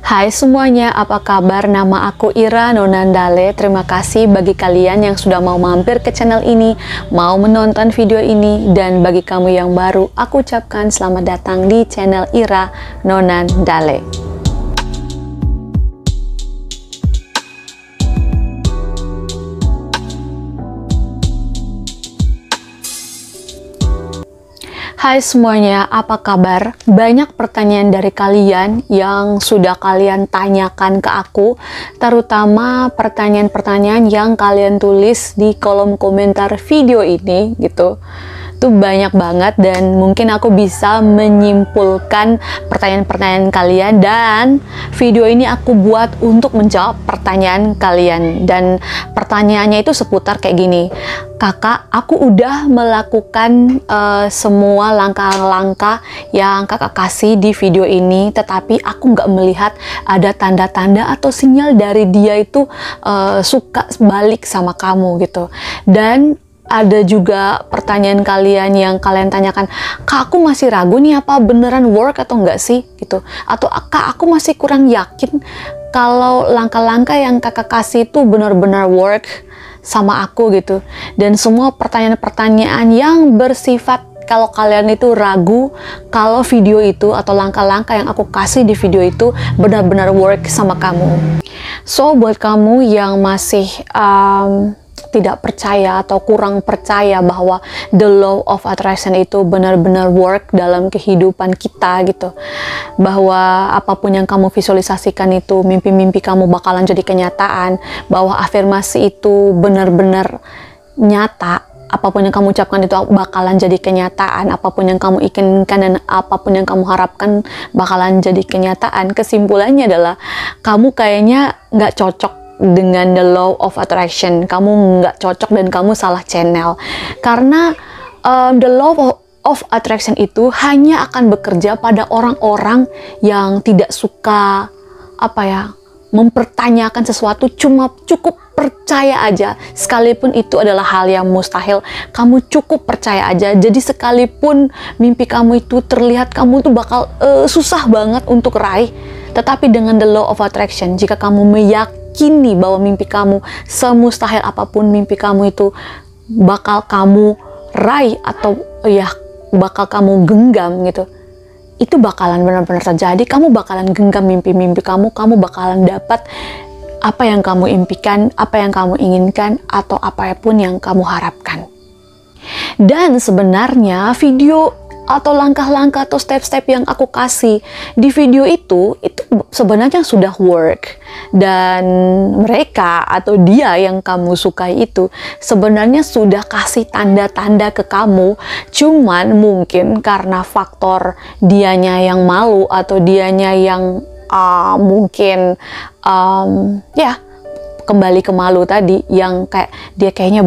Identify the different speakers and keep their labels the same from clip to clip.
Speaker 1: Hai semuanya, apa kabar? Nama aku Ira Nonandale. Terima kasih bagi kalian yang sudah mau mampir ke channel ini, mau menonton video ini, dan bagi kamu yang baru, aku ucapkan selamat datang di channel Ira Nonandale. Hai semuanya, apa kabar? Banyak pertanyaan dari kalian yang sudah kalian tanyakan ke aku, terutama pertanyaan-pertanyaan yang kalian tulis di kolom komentar video ini gitu. Itu banyak banget dan mungkin aku bisa menyimpulkan pertanyaan-pertanyaan kalian, dan video ini aku buat untuk menjawab pertanyaan kalian. Dan pertanyaannya itu seputar kayak gini: kakak, aku udah melakukan semua langkah-langkah yang kakak kasih di video ini, tetapi aku nggak melihat ada tanda-tanda atau sinyal dari dia itu suka balik sama kamu gitu. Dan ada juga pertanyaan kalian yang kalian tanyakan, kak aku masih ragu nih apa beneran work atau enggak sih gitu, atau kak aku masih kurang yakin kalau langkah-langkah yang kakak kasih itu benar-benar work sama aku gitu. Dan semua pertanyaan-pertanyaan yang bersifat kalau kalian itu ragu kalau video itu atau langkah-langkah yang aku kasih di video itu benar-benar work sama kamu. So buat kamu yang masih tidak percaya atau kurang percaya bahwa the law of attraction itu benar-benar work dalam kehidupan kita gitu, bahwa apapun yang kamu visualisasikan itu, mimpi-mimpi kamu bakalan jadi kenyataan, bahwa afirmasi itu benar-benar nyata, apapun yang kamu ucapkan itu bakalan jadi kenyataan, apapun yang kamu inginkan dan apapun yang kamu harapkan bakalan jadi kenyataan. Kesimpulannya adalah kamu kayaknya nggak cocok dengan the law of attraction, kamu nggak cocok dan kamu salah channel, karena the law of attraction itu hanya akan bekerja pada orang-orang yang tidak suka mempertanyakan sesuatu, cuma cukup percaya aja, sekalipun itu adalah hal yang mustahil, kamu cukup percaya aja. Jadi sekalipun mimpi kamu itu terlihat kamu tuh bakal susah banget untuk raih, tetapi dengan the law of attraction, jika kamu meyakini bahwa mimpi kamu, semustahil apapun mimpi kamu itu bakal kamu raih atau ya bakal kamu genggam gitu, itu bakalan benar-benar terjadi. Kamu bakalan genggam mimpi-mimpi kamu, kamu bakalan dapat apa yang kamu impikan, apa yang kamu inginkan, atau apapun yang kamu harapkan. Dan sebenarnya video atau langkah-langkah atau step-step yang aku kasih di video itu sebenarnya sudah work, dan mereka atau dia yang kamu sukai itu sebenarnya sudah kasih tanda-tanda ke kamu, cuman mungkin karena faktor dianya yang malu atau dianya yang mungkin kembali ke malu tadi, yang kayak dia kayaknya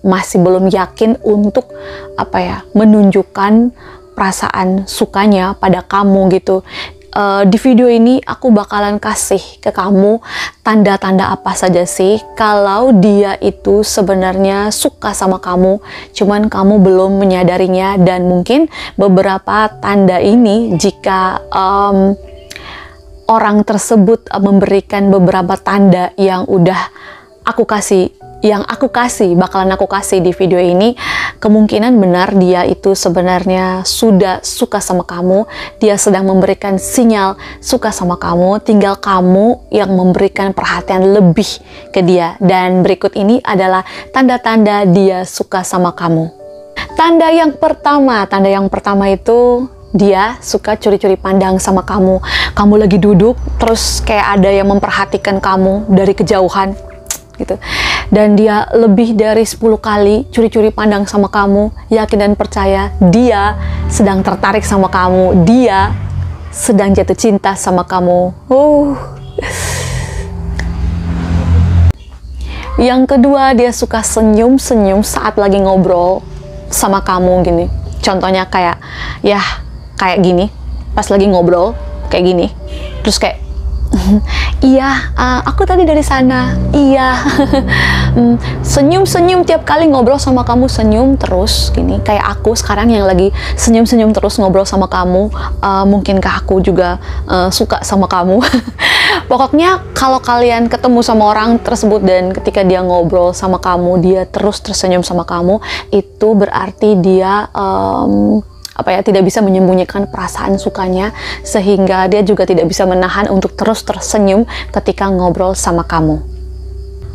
Speaker 1: masih belum yakin untuk menunjukkan perasaan sukanya pada kamu gitu. Di video ini aku bakalan kasih ke kamu tanda-tanda apa saja sih kalau dia itu sebenarnya suka sama kamu, cuman kamu belum menyadarinya. Dan mungkin beberapa tanda ini, jika orang tersebut memberikan beberapa tanda yang bakalan aku kasih di video ini, kemungkinan benar dia itu sebenarnya sudah suka sama kamu, dia sedang memberikan sinyal suka sama kamu, tinggal kamu yang memberikan perhatian lebih ke dia. Dan berikut ini adalah tanda-tanda dia suka sama kamu. Tanda yang pertama itu dia suka curi-curi pandang sama kamu. Kamu lagi duduk, terus kayak ada yang memperhatikan kamu dari kejauhan gitu. Dan dia lebih dari 10 kali curi-curi pandang sama kamu. Yakin dan percaya, dia sedang tertarik sama kamu. Dia sedang jatuh cinta sama kamu. Yang kedua, dia suka senyum-senyum saat lagi ngobrol sama kamu gini. Contohnya kayak gini, pas lagi ngobrol kayak gini, terus kayak Iya, aku tadi dari sana. Iya. Senyum-senyum tiap kali ngobrol sama kamu, senyum terus gini. Kayak aku sekarang yang lagi senyum-senyum terus ngobrol sama kamu. Mungkinkah aku juga suka sama kamu? Pokoknya kalau kalian ketemu sama orang tersebut dan ketika dia ngobrol sama kamu, dia terus tersenyum sama kamu, itu berarti dia tidak bisa menyembunyikan perasaan sukanya, sehingga dia juga tidak bisa menahan untuk terus tersenyum ketika ngobrol sama kamu.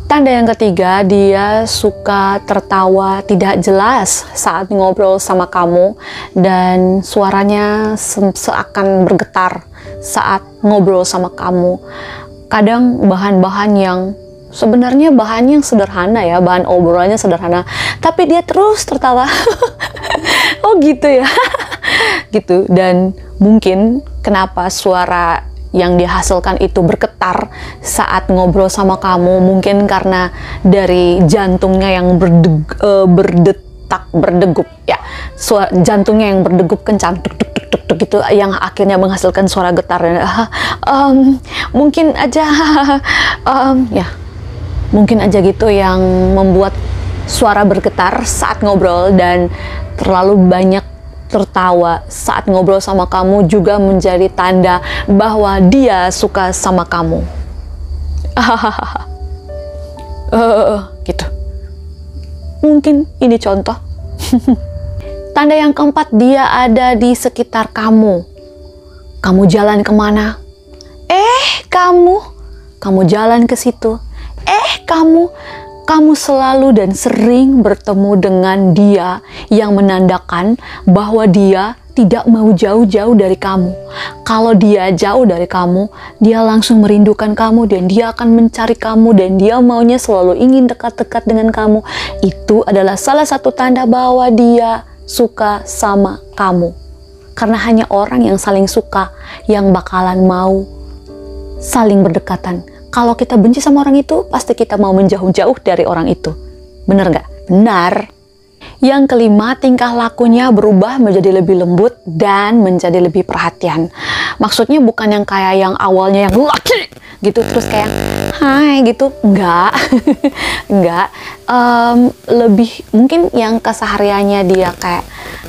Speaker 1: Tanda yang ketiga, dia suka tertawa tidak jelas saat ngobrol sama kamu dan suaranya seakan bergetar saat ngobrol sama kamu. Kadang bahan-bahan yang sebenarnya bahannya sederhana ya, bahan obrolannya sederhana, tapi dia terus tertawa. Oh gitu ya. Gitu. Dan mungkin kenapa suara yang dihasilkan itu bergetar saat ngobrol sama kamu, mungkin karena dari jantungnya yang berdegup ya, jantungnya yang berdegup kencang, tuk gitu, yang akhirnya menghasilkan suara getar. Mungkin aja ya, mungkin aja gitu yang membuat suara bergetar saat ngobrol, dan terlalu banyak tertawa saat ngobrol sama kamu juga menjadi tanda bahwa dia suka sama kamu. Gitu. Mungkin ini contoh. Tanda yang keempat, dia ada di sekitar kamu. Kamu jalan kemana? Kamu jalan ke situ. Kamu selalu dan sering bertemu dengan dia, yang menandakan bahwa dia tidak mau jauh-jauh dari kamu. Kalau dia jauh dari kamu, dia langsung merindukan kamu dan dia akan mencari kamu dan dia maunya selalu ingin dekat-dekat dengan kamu. Itu adalah salah satu tanda bahwa dia suka sama kamu. Karena hanya orang yang saling suka yang bakalan mau saling berdekatan. Kalau kita benci sama orang itu, pasti kita mau menjauh-jauh dari orang itu. Bener nggak? Benar. Yang kelima, tingkah lakunya berubah menjadi lebih lembut dan menjadi lebih perhatian. Maksudnya bukan yang kayak yang awalnya yang laki gitu, terus kayak hai gitu. Enggak. Enggak. Lebih mungkin yang kesehariannya dia kayak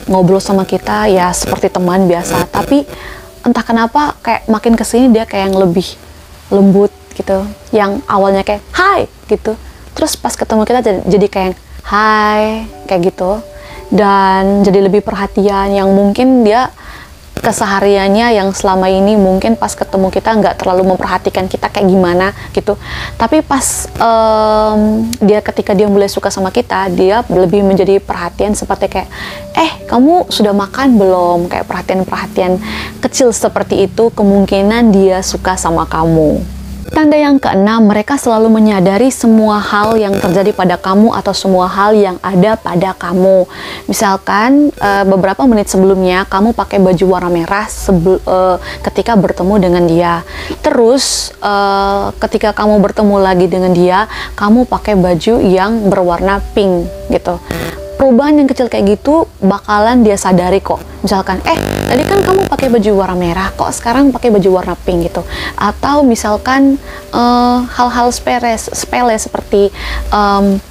Speaker 1: ngobrol sama kita ya seperti teman biasa. Tapi entah kenapa kayak makin kesini dia kayak yang lebih lembut gitu, yang awalnya kayak hai gitu, terus pas ketemu kita jadi kayak hai kayak gitu, dan jadi lebih perhatian, yang mungkin dia kesehariannya yang selama ini mungkin pas ketemu kita nggak terlalu memperhatikan kita kayak gimana gitu, tapi pas ketika dia mulai suka sama kita, dia lebih menjadi perhatian seperti kayak kamu sudah makan belum, kayak perhatian-perhatian kecil seperti itu, kemungkinan dia suka sama kamu. Tanda yang keenam, mereka selalu menyadari semua hal yang terjadi pada kamu atau semua hal yang ada pada kamu. Misalkan beberapa menit sebelumnya kamu pakai baju warna merah ketika bertemu dengan dia. Terus ketika kamu bertemu lagi dengan dia, kamu pakai baju yang berwarna pink gitu. Perubahan yang kecil kayak gitu bakalan dia sadari kok. Misalkan, tadi kan kamu pakai baju warna merah, kok sekarang pakai baju warna pink gitu. Atau misalkan hal-hal sepele seperti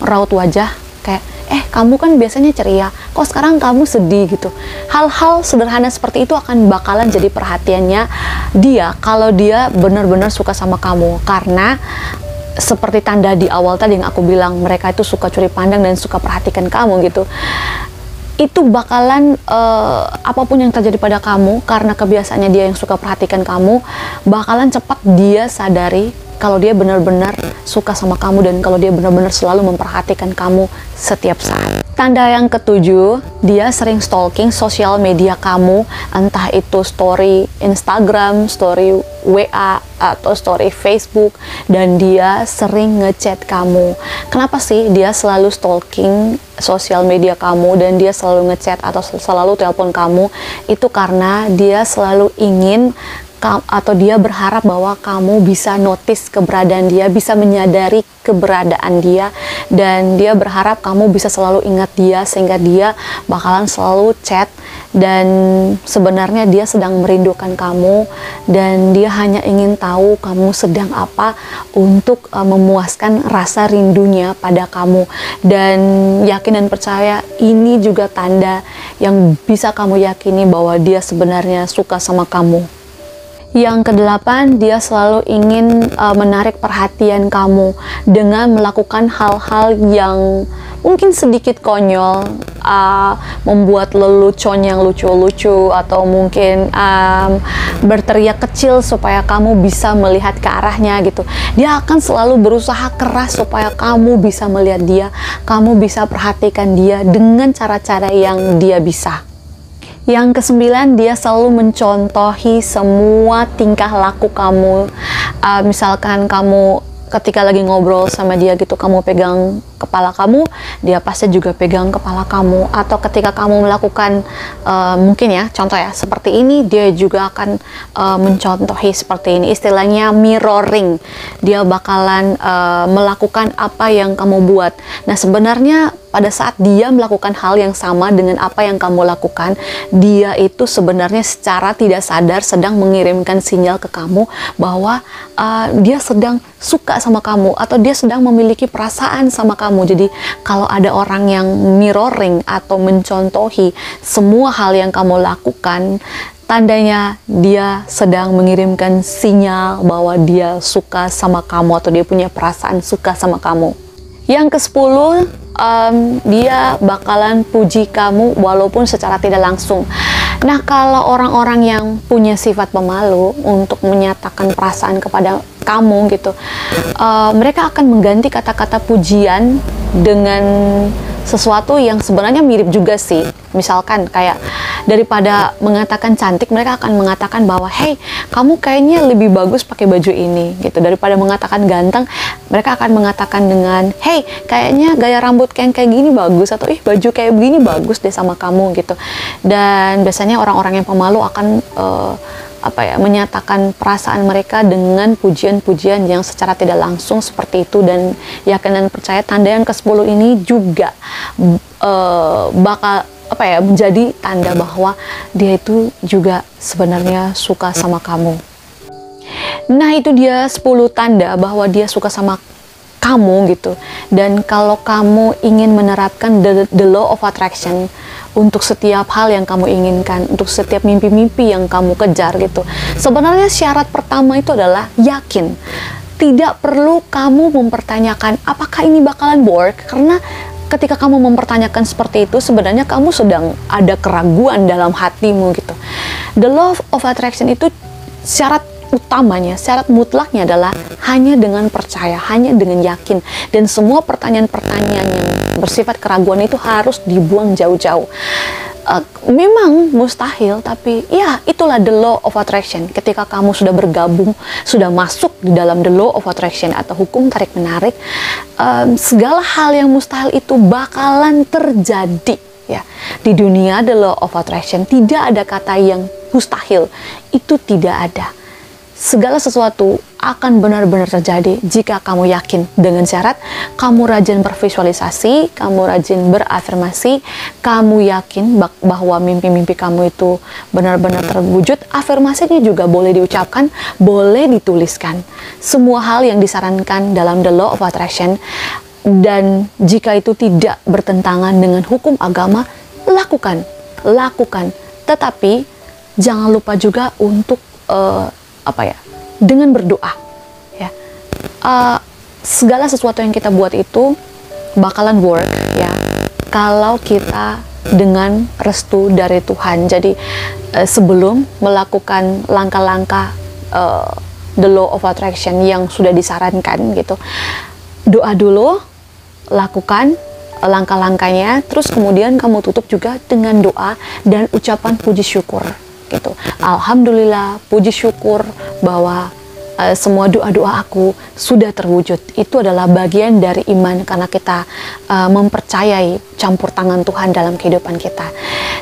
Speaker 1: raut wajah, kayak kamu kan biasanya ceria, kok sekarang kamu sedih gitu. Hal-hal sederhana seperti itu akan bakalan jadi perhatiannya dia kalau dia benar-benar suka sama kamu. Karena seperti tanda di awal tadi yang aku bilang, mereka itu suka curi pandang dan suka perhatikan kamu gitu. Itu bakalan apapun yang terjadi pada kamu, karena kebiasaannya dia yang suka perhatikan kamu, bakalan cepat dia sadari kalau dia benar-benar suka sama kamu dan kalau dia benar-benar selalu memperhatikan kamu setiap saat. Tanda yang ketujuh, dia sering stalking sosial media kamu, entah itu story Instagram, story WA, atau story Facebook, dan dia sering ngechat kamu. Kenapa sih dia selalu stalking sosial media kamu dan dia selalu ngechat atau selalu telepon kamu? Itu karena dia selalu ingin atau dia berharap bahwa kamu bisa notice keberadaan dia, bisa menyadari keberadaan dia, dan dia berharap kamu bisa selalu ingat dia, sehingga dia bakalan selalu chat dan sebenarnya dia sedang merindukan kamu, dan dia hanya ingin tahu kamu sedang apa untuk memuaskan rasa rindunya pada kamu. Dan yakin dan percaya ini juga tanda yang bisa kamu yakini bahwa dia sebenarnya suka sama kamu. Yang kedelapan, dia selalu ingin menarik perhatian kamu dengan melakukan hal-hal yang mungkin sedikit konyol, membuat lelucon yang lucu-lucu, atau mungkin berteriak kecil supaya kamu bisa melihat ke arahnya gitu. Dia akan selalu berusaha keras supaya kamu bisa melihat dia, kamu bisa perhatikan dia dengan cara-cara yang dia bisa. Yang kesembilan, dia selalu mencontohi semua tingkah laku kamu. Misalkan kamu ketika lagi ngobrol sama dia gitu, kamu pegang kepala kamu, dia pasti juga pegang kepala kamu. Atau ketika kamu melakukan mungkin ya, contoh ya, seperti ini, dia juga akan mencontohi seperti ini. Istilahnya mirroring. Dia bakalan melakukan apa yang kamu buat. Nah, sebenarnya pada saat dia melakukan hal yang sama dengan apa yang kamu lakukan, dia itu sebenarnya secara tidak sadar sedang mengirimkan sinyal ke kamu bahwa dia sedang suka sama kamu, atau dia sedang memiliki perasaan sama kamu. Jadi kalau ada orang yang mirroring atau mencontohi semua hal yang kamu lakukan, tandanya dia sedang mengirimkan sinyal bahwa dia suka sama kamu, atau dia punya perasaan suka sama kamu. Yang ke-10, dia bakalan puji kamu walaupun secara tidak langsung. Nah, kalau orang-orang yang punya sifat pemalu untuk menyatakan perasaan kepada kamu gitu, mereka akan mengganti kata-kata pujian dengan sesuatu yang sebenarnya mirip juga sih. Misalkan kayak daripada mengatakan cantik, mereka akan mengatakan bahwa hey, kamu kayaknya lebih bagus pakai baju ini gitu. Daripada mengatakan ganteng, mereka akan mengatakan dengan hey, kayaknya gaya rambut kayak gini bagus, atau ih, baju kayak begini bagus deh sama kamu gitu. Dan biasanya orang-orang yang pemalu akan menyatakan perasaan mereka dengan pujian-pujian yang secara tidak langsung seperti itu. Dan yakin dan percaya tanda yang ke-10 ini juga bakal menjadi tanda bahwa dia itu juga sebenarnya suka sama kamu. Nah, itu dia 10 tanda bahwa dia suka sama kamu gitu. Dan kalau kamu ingin menerapkan the law of attraction untuk setiap hal yang kamu inginkan, untuk setiap mimpi-mimpi yang kamu kejar gitu, sebenarnya syarat pertama itu adalah yakin. Tidak perlu kamu mempertanyakan apakah ini bakalan work, karena ketika kamu mempertanyakan seperti itu, sebenarnya kamu sedang ada keraguan dalam hatimu gitu. The law of attraction itu syarat utamanya, syarat mutlaknya adalah hanya dengan percaya, hanya dengan yakin. Dan semua pertanyaan-pertanyaan yang bersifat keraguan itu harus dibuang jauh-jauh. Memang mustahil, tapi ya itulah the law of attraction. Ketika kamu sudah bergabung, sudah masuk di dalam the law of attraction atau hukum tarik-menarik, segala hal yang mustahil itu bakalan terjadi. Ya, di dunia the law of attraction tidak ada kata yang mustahil, itu tidak ada. Segala sesuatu akan benar-benar terjadi jika kamu yakin, dengan syarat kamu rajin bervisualisasi, kamu rajin berafirmasi, kamu yakin bahwa mimpi-mimpi kamu itu benar-benar terwujud. Afirmasinya juga boleh diucapkan, boleh dituliskan. Semua hal yang disarankan dalam the law of attraction, dan jika itu tidak bertentangan dengan hukum agama, lakukan. Tetapi jangan lupa juga untuk dengan berdoa ya. Segala sesuatu yang kita buat itu bakalan work ya kalau kita dengan restu dari Tuhan. Jadi sebelum melakukan langkah-langkah the law of attraction yang sudah disarankan gitu, doa dulu, lakukan langkah-langkahnya, terus kemudian kamu tutup juga dengan doa dan ucapan puji syukur gitu. Alhamdulillah, puji syukur bahwa semua doa-doa aku sudah terwujud. Itu adalah bagian dari iman, karena kita mempercayai campur tangan Tuhan dalam kehidupan kita.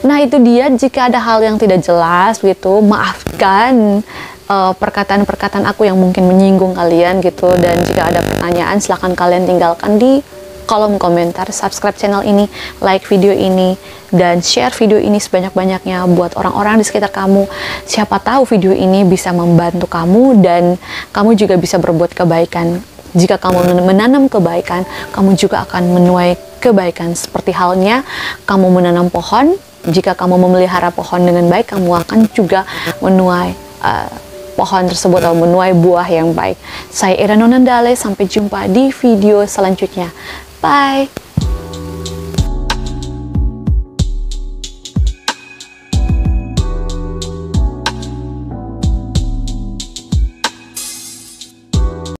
Speaker 1: Nah, itu dia. Jika ada hal yang tidak jelas gitu, maafkan perkataan-perkataan aku yang mungkin menyinggung kalian gitu. Dan jika ada pertanyaan, silahkan kalian tinggalkan di kolom komentar, subscribe channel ini, like video ini, dan share video ini sebanyak-banyaknya buat orang-orang di sekitar kamu. Siapa tahu video ini bisa membantu kamu dan kamu juga bisa berbuat kebaikan. Jika kamu menanam kebaikan, kamu juga akan menuai kebaikan. Seperti halnya kamu menanam pohon, jika kamu memelihara pohon dengan baik, kamu akan juga menuai pohon tersebut atau menuai buah yang baik. Saya Ira Nonandale, sampai jumpa di video selanjutnya. Bye!